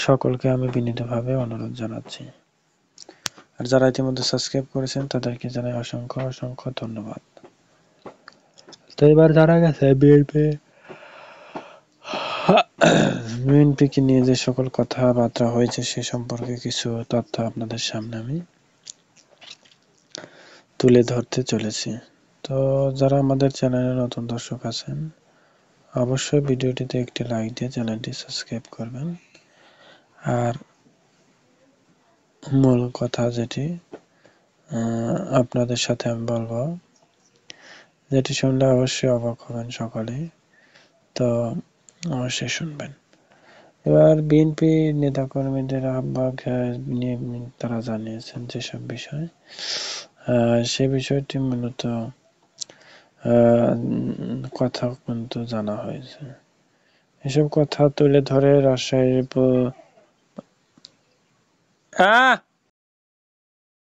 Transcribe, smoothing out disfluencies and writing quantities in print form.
সকলকে আমি বিনীতভাবে অনুরোধ জানাচ্ছি। আর যারা ইতিমধ্যে সাবস্ক্রাইব করেছেন তাদেরকে জানাই অসংখ্য অসংখ্য ধন্যবাদ। তো এবার জানা গেছে বিএনপিকে নিয়ে যে সকল কথাবার্তা হয়েছে সে সম্পর্কে কিছু তথ্য আপনাদের সামনে আমি তুলে ধরতে চলেছি। তো যারা আমাদের চ্যানেলে নতুন দর্শক আছেন অবশ্যই ভিডিওটিতে একটি লাইক দিয়ে চ্যানেলটি সাবস্ক্রাইব করবেন। আর মূল কথা যেটি আপনাদের সাথে আমি বলবো, যেটি শুনলে অবশ্যই অবাক হবেন সকলেই, তো অবশ্যই শুনবেন। এবার বিএনপি নেতাকর্মীদের আহ্বায়ক নিয়ে তারা জানিয়েছেন যেসব বিষয়, সে বিষয়টি মূলত কথা কিন্তু জানা হয়েছে। এসব কথা তুলে ধরে রাজশাহীর